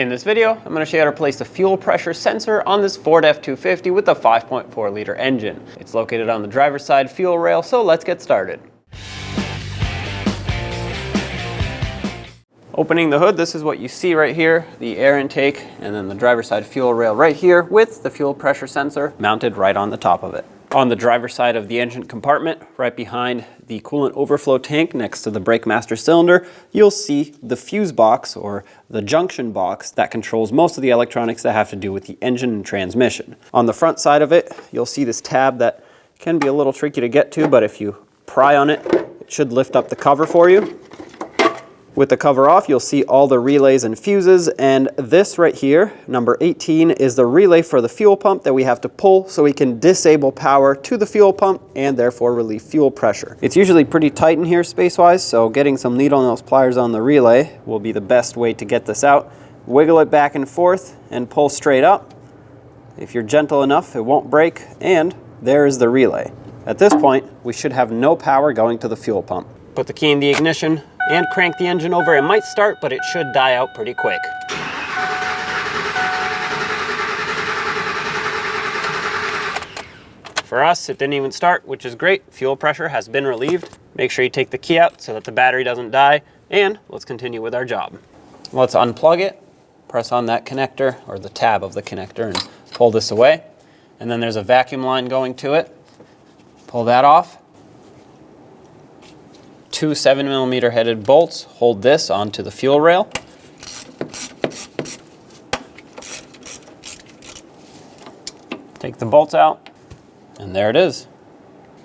In this video, I'm going to show you how to place the fuel pressure sensor on this Ford F-250 with a 5.4 liter engine. It's located on the driver's side fuel rail, so let's get started. Opening the hood, this is what you see right here, the air intake, and then the driver's side fuel rail right here with the fuel pressure sensor mounted right on the top of it. On the driver's side of the engine compartment, right behind the coolant overflow tank next to the brake master cylinder, you'll see the fuse box or the junction box that controls most of the electronics that have to do with the engine and transmission. On the front side of it, you'll see this tab that can be a little tricky to get to, but if you pry on it, it should lift up the cover for you. With the cover off, you'll see all the relays and fuses, and this right here, number 18, is the relay for the fuel pump that we have to pull so we can disable power to the fuel pump and therefore relieve fuel pressure. It's usually pretty tight in here space-wise, so getting some needle nose pliers on the relay will be the best way to get this out. Wiggle it back and forth and pull straight up. If you're gentle enough, it won't break, and there is the relay. At this point, we should have no power going to the fuel pump. Put the key in the ignition and crank the engine over. It might start, but it should die out pretty quick. For us, it didn't even start, which is great. Fuel pressure has been relieved. Make sure you take the key out so that the battery doesn't die, and let's continue with our job. Let's unplug it, press on that connector, or the tab of the connector, and pull this away. And then there's a vacuum line going to it. Pull that off. Two 7mm headed bolts hold this onto the fuel rail. Take the bolts out, and there it is.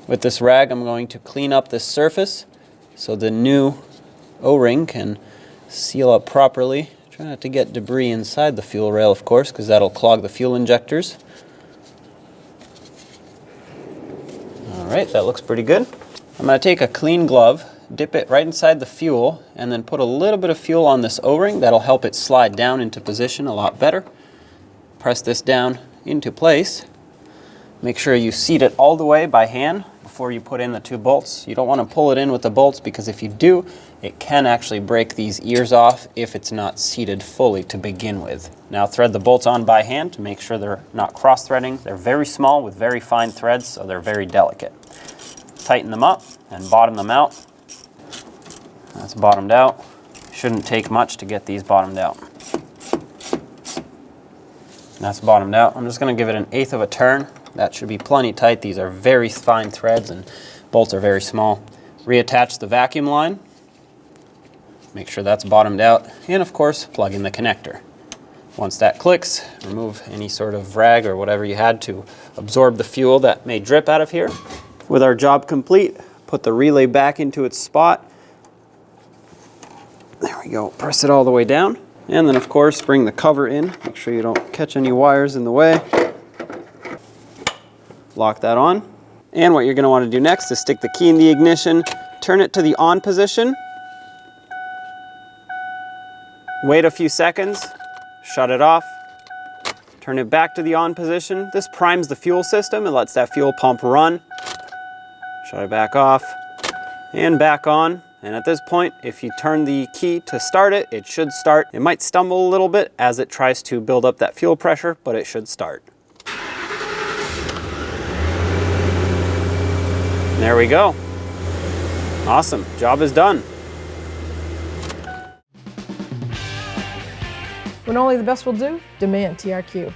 With this rag, I'm going to clean up this surface so the new O-ring can seal up properly. Try not to get debris inside the fuel rail, of course, because that'll clog the fuel injectors. All right, that looks pretty good. I'm going to take a clean glove, dip it right inside the fuel, and then put a little bit of fuel on this O-ring. That'll help it slide down into position a lot better. Press this down into place. Make sure you seat it all the way by hand before you put in the two bolts. You don't want to pull it in with the bolts because if you do, it can actually break these ears off if it's not seated fully to begin with. Now thread the bolts on by hand to make sure they're not cross-threading. They're very small with very fine threads, so they're very delicate. Tighten them up and bottom them out. That's bottomed out. Shouldn't take much to get these bottomed out. That's bottomed out. I'm just going to give it an 1/8 of a turn. That should be plenty tight. These are very fine threads and bolts are very small. Reattach the vacuum line. Make sure that's bottomed out. And of course, plug in the connector. Once that clicks, remove any sort of rag or whatever you had to absorb the fuel that may drip out of here. With our job complete, put the relay back into its spot. There we go, press it all the way down. And then of course, bring the cover in. Make sure you don't catch any wires in the way. Lock that on. And what you're gonna wanna do next is stick the key in the ignition, turn it to the on position. Wait a few seconds, shut it off. Turn it back to the on position. This primes the fuel system and lets that fuel pump run. Shut it back off and back on. And at this point, if you turn the key to start it, it should start. It might stumble a little bit as it tries to build up that fuel pressure, but it should start. There we go. Awesome, job is done. When only the best will do, demand TRQ.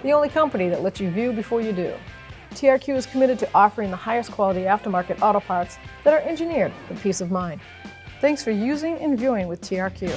The only company that lets you view before you do. TRQ is committed to offering the highest quality aftermarket auto parts that are engineered for peace of mind. Thanks for using and viewing with TRQ.